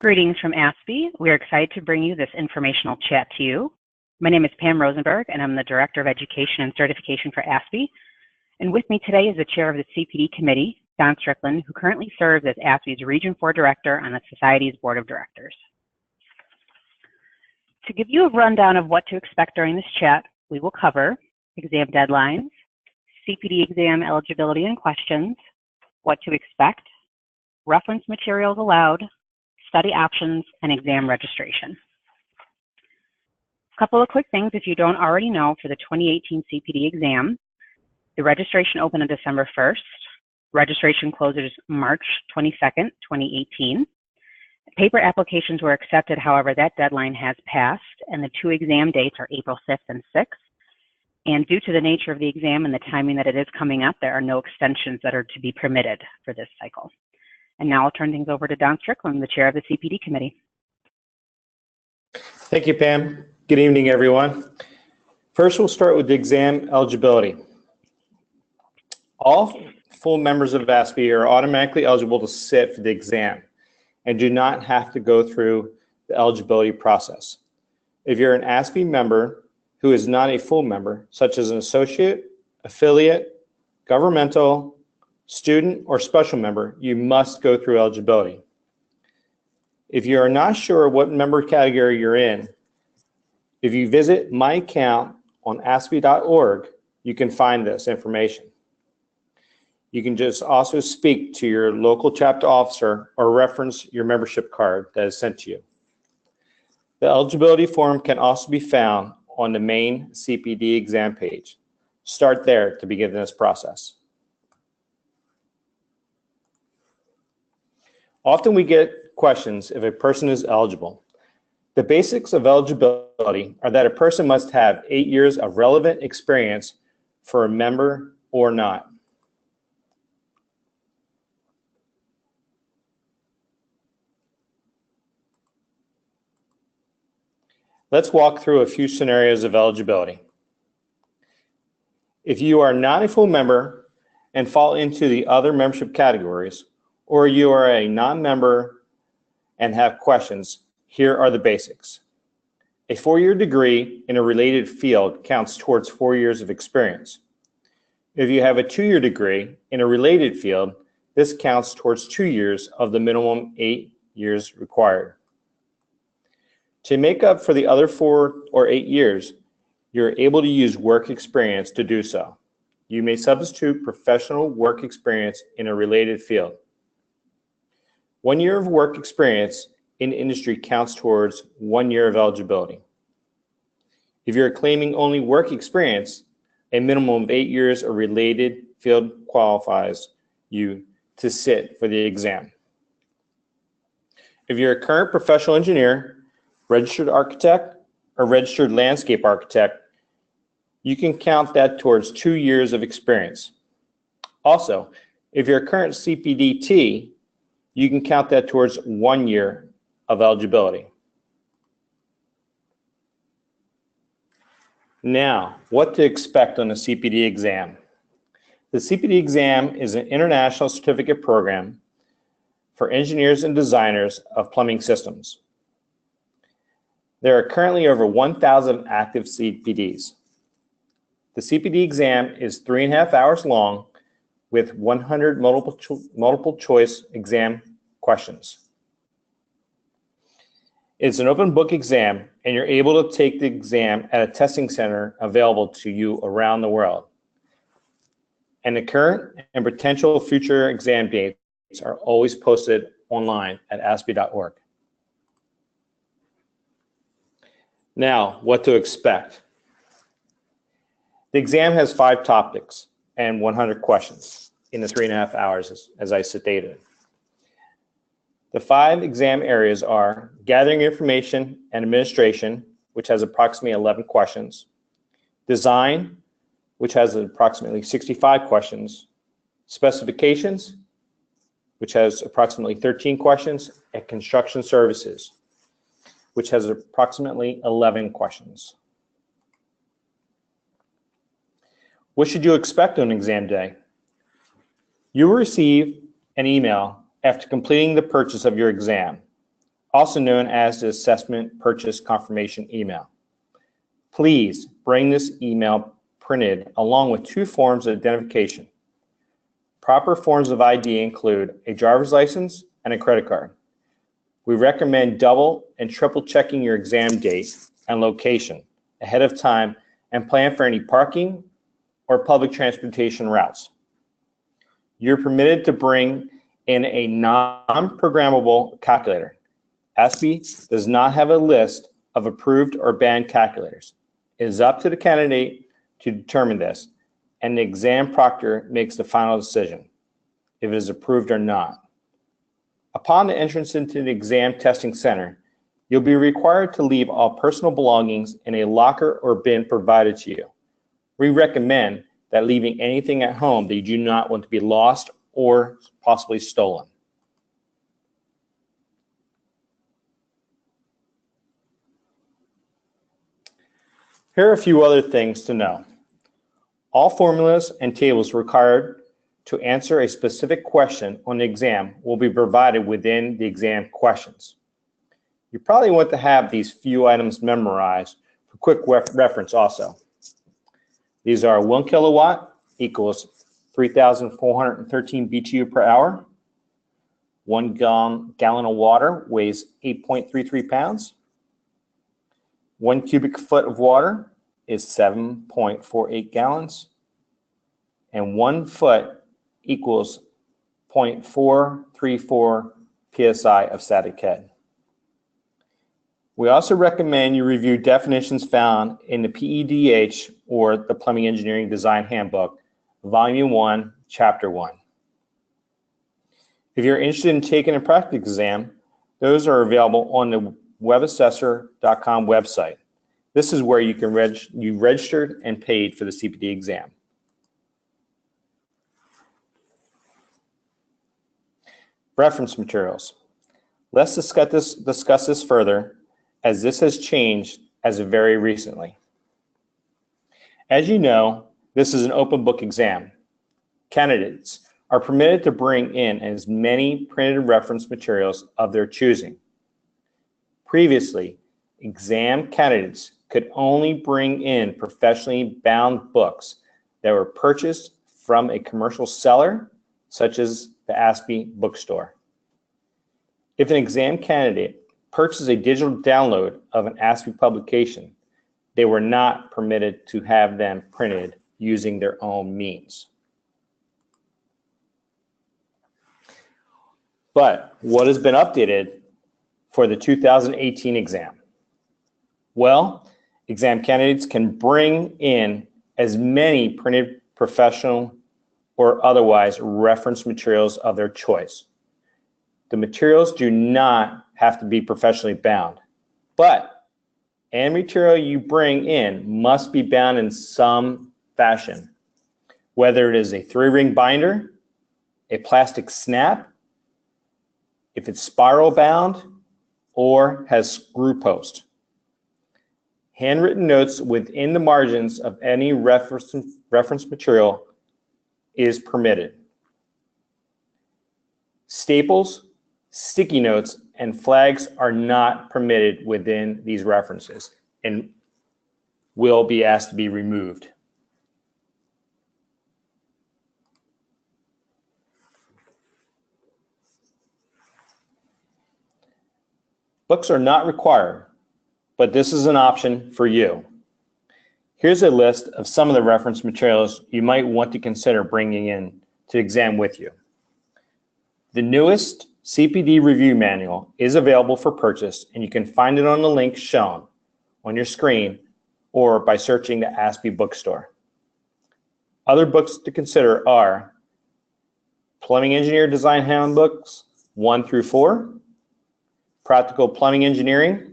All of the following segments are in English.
Greetings from ASPE. We are excited to bring you this informational chat to you. My name is Pam Rosenberg, and I'm the Director of Education and Certification for ASPE. And with me today is the Chair of the CPD Committee, Don Strickland, who currently serves as ASPE's Region 4 Director on the Society's Board of Directors. To give you a rundown of what to expect during this chat, we will cover exam deadlines, CPD exam eligibility and questions, what to expect, reference materials allowed, study options, and exam registration. A couple of quick things if you don't already know for the 2018 CPD exam. The registration opened on December 1st. Registration closes March 22nd, 2018. Paper applications were accepted, however, that deadline has passed, and the two exam dates are April 5th and 6th. And due to the nature of the exam and the timing that it is coming up, there are no extensions that are to be permitted for this cycle. And now I'll turn things over to Don Strickland, the Chair of the CPD Committee. Thank you, Pam. Good evening, everyone. First, we'll start with the exam eligibility. All full members of ASPE are automatically eligible to sit for the exam and do not have to go through the eligibility process. If you're an ASPE member who is not a full member, such as an associate, affiliate, governmental, student, or special member, you must go through eligibility. If you are not sure what member category you're in, if you visit My Account on aspe.org, you can find this information. You can just also speak to your local chapter officer or reference your membership card that is sent to you. The eligibility form can also be found on the main CPD exam page. Start there to begin this process. Often we get questions if a person is eligible. The basics of eligibility are that a person must have 8 years of relevant experience for a member or not. Let's walk through a few scenarios of eligibility. If you are not a full member and fall into the other membership categories, or you are a non-member and have questions, here are the basics. A 4-year degree in a related field counts towards 4 years of experience. If you have a 2-year degree in a related field, this counts towards 2 years of the minimum 8 years required. To make up for the other 4 or 8 years, you're able to use work experience to do so. You may substitute professional work experience in a related field. 1 year of work experience in industry counts towards 1 year of eligibility. If you're claiming only work experience, a minimum of 8 years of related field qualifies you to sit for the exam. If you're a current professional engineer, registered architect, or registered landscape architect, you can count that towards 2 years of experience. Also, if you're a current CPDT, you can count that towards 1 year of eligibility. Now, what to expect on the CPD exam. The CPD exam is an international certificate program for engineers and designers of plumbing systems. There are currently over 1,000 active CPDs. The CPD exam is 3.5 hours long with 100 multiple choice exam questions. It's an open book exam, and you're able to take the exam at a testing center available to you around the world. And the current and potential future exam dates are always posted online at aspe.org. Now, what to expect. The exam has 5 topics and 100 questions in the 3.5 hours, as I stated. The 5 exam areas are gathering information and administration, which has approximately 11 questions, design, which has approximately 65 questions, specifications, which has approximately 13 questions, and construction services, which has approximately 11 questions. What should you expect on exam day? You will receive an email after completing the purchase of your exam. also known as the assessment purchase confirmation email. Please bring this email printed along with 2 forms of identification. Proper forms of ID include a driver's license and a credit card. We recommend double and triple checking your exam date and location ahead of time and plan for any parking or public transportation routes. You're permitted to bring in a non-programmable calculator. ASPE does not have a list of approved or banned calculators. It is up to the candidate to determine this, and the exam proctor makes the final decision if it is approved or not. Upon the entrance into the exam testing center, you'll be required to leave all personal belongings in a locker or bin provided to you. We recommend that leaving anything at home that you do not want to be lost or possibly stolen. Here are a few other things to know. All formulas and tables required to answer a specific question on the exam will be provided within the exam questions. You probably want to have these few items memorized for quick reference also. These are 1 kilowatt equals 3,413 BTU per hour. 1 gallon of water weighs 8.33 pounds. 1 cubic foot of water is 7.48 gallons. And 1 foot equals 0.434 psi of static head. We also recommend you review definitions found in the PEDH or the Plumbing Engineering Design Handbook, Volume 1, Chapter 1. If you're interested in taking a practice exam, those are available on the webassessor.com website. This is where you can registered and paid for the CPD exam. Reference materials. Let's discuss this further, as this has changed as of very recently. As you know, this is an open book exam. Candidates are permitted to bring in as many printed reference materials of their choosing. Previously, exam candidates could only bring in professionally bound books that were purchased from a commercial seller, such as the ASPE bookstore. If an exam candidate purchases a digital download of an ASPE publication, they were not permitted to have them printed using their own means. But what has been updated for the 2018 exam? Well, exam candidates can bring in as many printed professional or otherwise reference materials of their choice. The materials do not have to be professionally bound, but any material you bring in must be bound in some fashion, whether it is a 3-ring binder, a plastic snap, if it's spiral bound, or has screw post. Handwritten notes within the margins of any reference material is permitted. Staples, sticky notes, and flags are not permitted within these references and will be asked to be removed. Books are not required, but this is an option for you. Here's a list of some of the reference materials you might want to consider bringing in to exam with you. The newest CPD review manual is available for purchase, and you can find it on the link shown on your screen or by searching the ASPE bookstore. Other books to consider are Plumbing Engineer Design Handbooks 1 through 4, Practical Plumbing Engineering,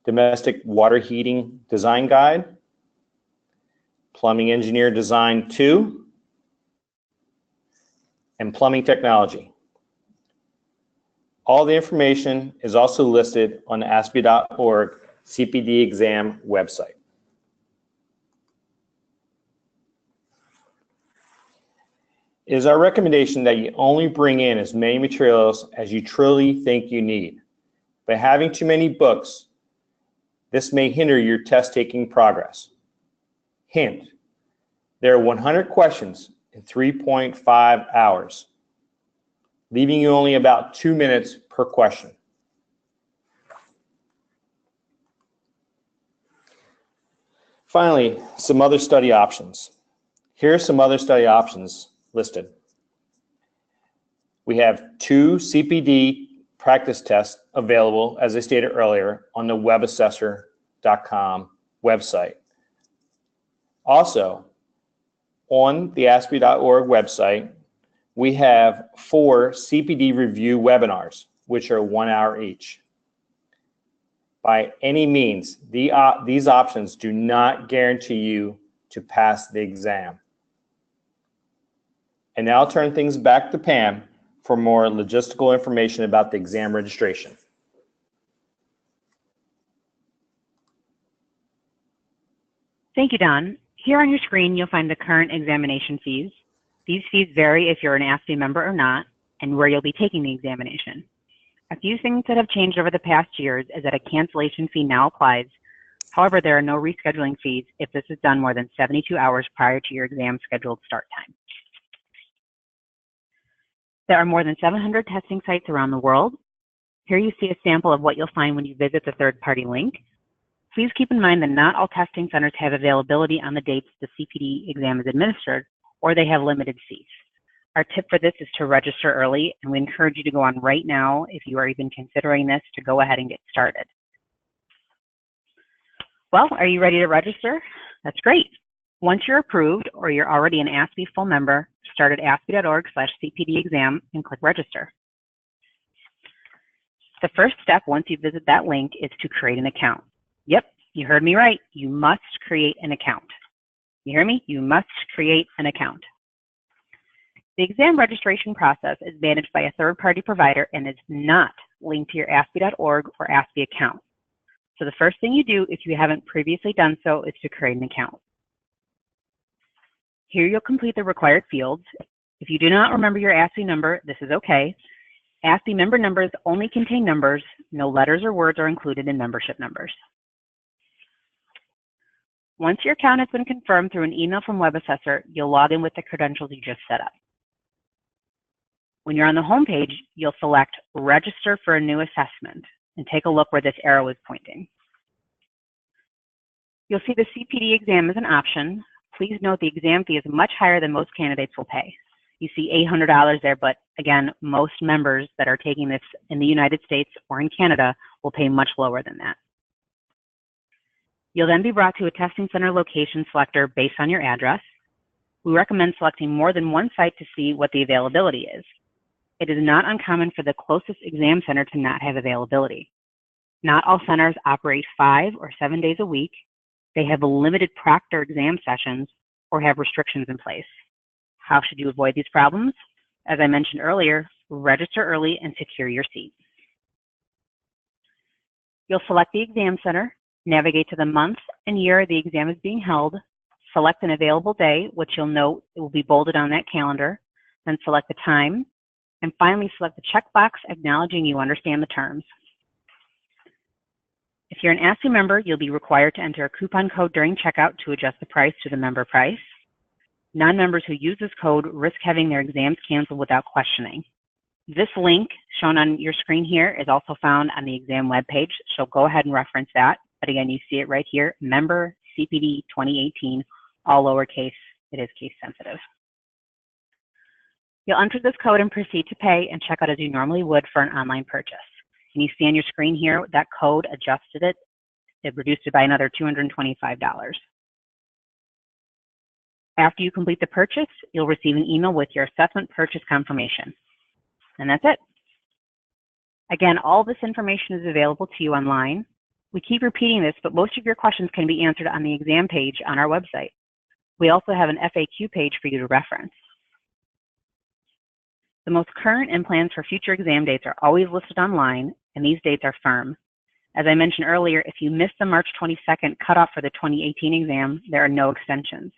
Domestic Water Heating Design Guide, Plumbing Engineer Design 2, and Plumbing Technology. All the information is also listed on the ASPE.org CPD exam website. It is our recommendation that you only bring in as many materials as you truly think you need. By having too many books, this may hinder your test-taking progress. Hint, there are 100 questions in 3.5 hours, leaving you only about 2 minutes per question. Finally, some other study options. Here are some other study options listed. We have 2 CPD practice tests available, as I stated earlier, on the webassessor.com website. Also, on the ASPE.org website, we have 4 CPD review webinars, which are 1 hour each. By any means, these options do not guarantee you to pass the exam. And now I'll turn things back to Pam for more logistical information about the exam registration. Thank you, Don. Here on your screen, you'll find the current examination fees. These fees vary if you're an ASPE member or not, and where you'll be taking the examination. A few things that have changed over the past years is that a cancellation fee now applies. However, there are no rescheduling fees if this is done more than 72 hours prior to your exam scheduled start time. There are more than 700 testing sites around the world. Here you see a sample of what you'll find when you visit the third-party link. Please keep in mind that not all testing centers have availability on the dates the CPD exam is administered, or they have limited seats. Our tip for this is to register early, and we encourage you to go on right now if you are even considering this to go ahead and get started. Well, are you ready to register? That's great. Once you're approved or you're already an ASPE full member, start at aspe.org/CPD exam and click register. The first step once you visit that link is to create an account. Yep, you heard me right. You must create an account. You hear me? You must create an account. The exam registration process is managed by a third-party provider and is not linked to your aspe.org or ASPE account. So the first thing you do if you haven't previously done so is to create an account. Here you'll complete the required fields. If you do not remember your ASPE number, this is okay. ASPE member numbers only contain numbers. No letters or words are included in membership numbers. Once your account has been confirmed through an email from WebAssessor, you'll log in with the credentials you just set up. When you're on the home page, you'll select Register for a New Assessment and take a look where this arrow is pointing. You'll see the CPD exam as an option. Please note the exam fee is much higher than most candidates will pay. You see $800 there, but again, most members that are taking this in the United States or in Canada will pay much lower than that. You'll then be brought to a testing center location selector based on your address. We recommend selecting more than one site to see what the availability is. It is not uncommon for the closest exam center to not have availability. Not all centers operate 5 or 7 days a week. They have limited proctor exam sessions or have restrictions in place. How should you avoid these problems? As I mentioned earlier, register early and secure your seat. You'll select the exam center, navigate to the month and year the exam is being held, select an available day, which you'll note it will be bolded on that calendar, then select the time, and finally select the checkbox acknowledging you understand the terms. If you're an ASPE member, you'll be required to enter a coupon code during checkout to adjust the price to the member price. Non-members who use this code risk having their exams canceled without questioning. This link shown on your screen here is also found on the exam webpage, so go ahead and reference that. But again, you see it right here, Member CPD 2018, all lowercase, it is case sensitive. You'll enter this code and proceed to pay and check out as you normally would for an online purchase. And you see on your screen here, that code adjusted it. It reduced it by another $225. After you complete the purchase, you'll receive an email with your assessment purchase confirmation. And that's it. Again, all this information is available to you online. We keep repeating this, but most of your questions can be answered on the exam page on our website. We also have an FAQ page for you to reference. The most current and plans for future exam dates are always listed online, and these dates are firm. As I mentioned earlier, if you missed the March 22nd cutoff for the 2018 exam, there are no extensions.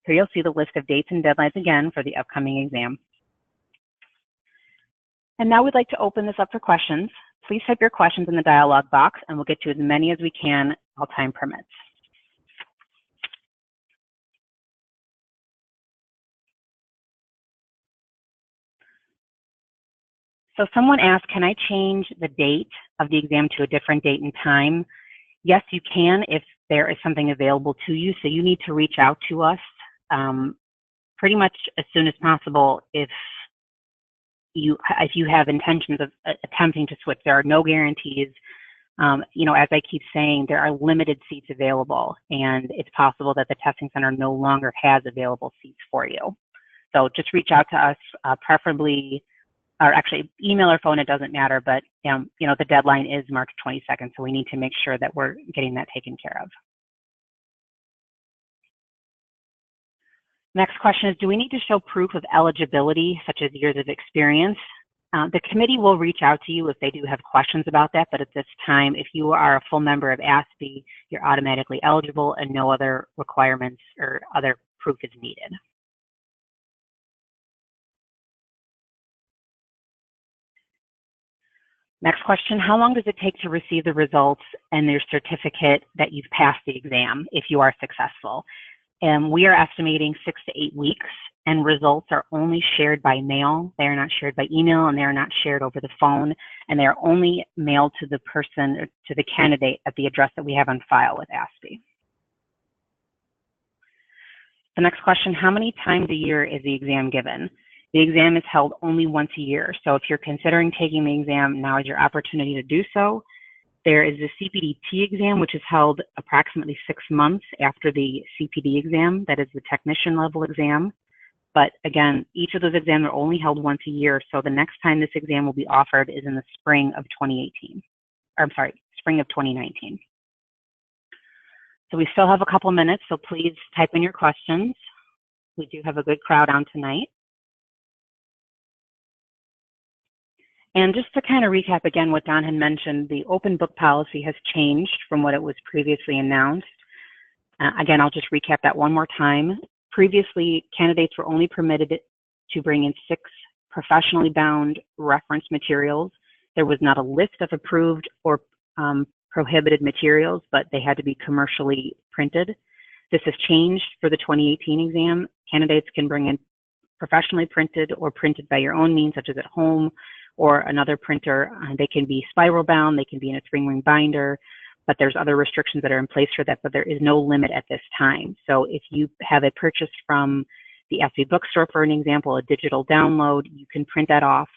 Here you'll see the list of dates and deadlines again for the upcoming exam. And now we'd like to open this up for questions. Please type your questions in the dialog box and we'll get to as many as we can while time permits. So someone asked, can I change the date of the exam to a different date and time? Yes, you can if there is something available to you. So you need to reach out to us pretty much as soon as possible if you have intentions of attempting to switch. There are no guarantees. You know, as I keep saying, there are limited seats available, and it's possible that the testing center no longer has available seats for you. So just reach out to us, preferably, or actually email or phone, it doesn't matter, but you know, the deadline is March 22nd, so we need to make sure that we're getting that taken care of. Next question is, do we need to show proof of eligibility, such as years of experience? The committee will reach out to you if they do have questions about that, but at this time, if you are a full member of ASPE, you're automatically eligible and no other requirements or other proof is needed. Next question, how long does it take to receive the results and your certificate that you've passed the exam if you are successful? And we are estimating 6 to 8 weeks, and results are only shared by mail. They are not shared by email, and they are not shared over the phone, and they are only mailed to the person, or to the candidate at the address that we have on file with ASPE. The next question, how many times a year is the exam given? The exam is held only once a year, so if you're considering taking the exam, now is your opportunity to do so. There is the CPD exam, which is held approximately 6 months after the CPD exam. That is the technician level exam. But again, each of those exams are only held once a year, so the next time this exam will be offered is in the spring of 2018. Or I'm sorry, spring of 2019. So we still have a couple minutes, so please type in your questions. We do have a good crowd on tonight. And just to kind of recap again what Don had mentioned, the open book policy has changed from what it was previously announced. Again, I'll just recap that one more time. Previously, candidates were only permitted to bring in 6 professionally bound reference materials. There was not a list of approved or prohibited materials, but they had to be commercially printed. This has changed for the 2018 exam. Candidates can bring in professionally printed or printed by your own means, such as at home, or another printer. They can be spiral bound, they can be in a 3-ring binder, but there's other restrictions that are in place for that, but there is no limit at this time. So if you have a purchase from the ASPE bookstore, for an example, a digital download, you can print that off.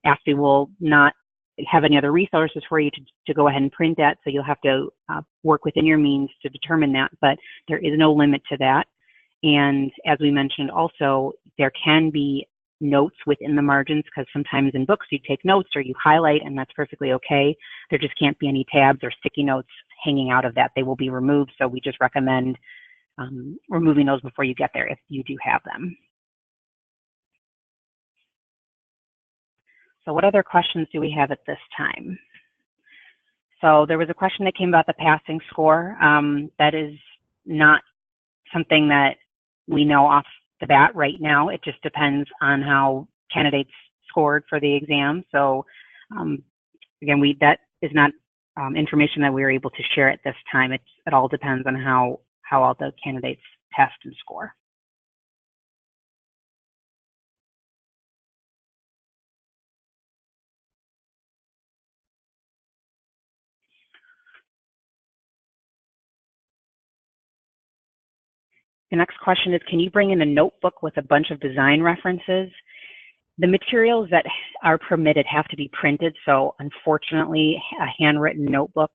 ASPE will not have any other resources for you to go ahead and print that, so you'll have to work within your means to determine that, but there is no limit to that. And as we mentioned also, there can be notes within the margins, because sometimes in books you take notes or you highlight, and that's perfectly okay. There just can't be any tabs or sticky notes hanging out of that. They will be removed, so we just recommend removing those before you get there if you do have them. So what other questions do we have at this time? So there was a question that came about the passing score. That is not something that we know off the bat right now. It just depends on how candidates scored for the exam. So again, that is not information that we're able to share at this time. It all depends on how all the candidates test and score. The next question is, can you bring in a notebook with a bunch of design references? The materials that are permitted have to be printed, so unfortunately, a handwritten notebook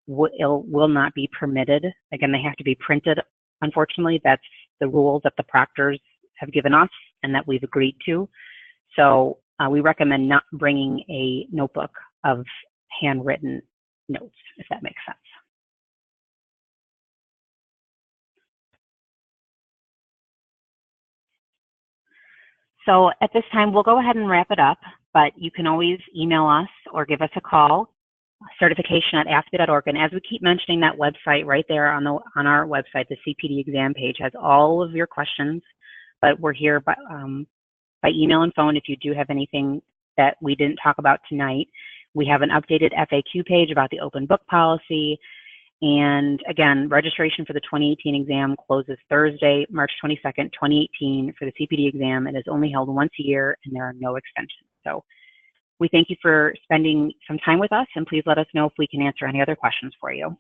will not be permitted. Again, they have to be printed. Unfortunately, that's the rules that the proctors have given us and that we've agreed to. So we recommend not bringing a notebook of handwritten notes, if that makes sense. So at this time, we'll go ahead and wrap it up, but you can always email us or give us a call certification at ASPE.org. And as we keep mentioning, that website right there on our website, the CPD exam page, has all of your questions. But we're here by email and phone if you do have anything that we didn't talk about tonight. We have an updated FAQ page about the open book policy. And again, registration for the 2018 exam closes Thursday, March 22nd, 2018 for the CPD exam. It is only held once a year and there are no extensions. So we thank you for spending some time with us, and please let us know if we can answer any other questions for you.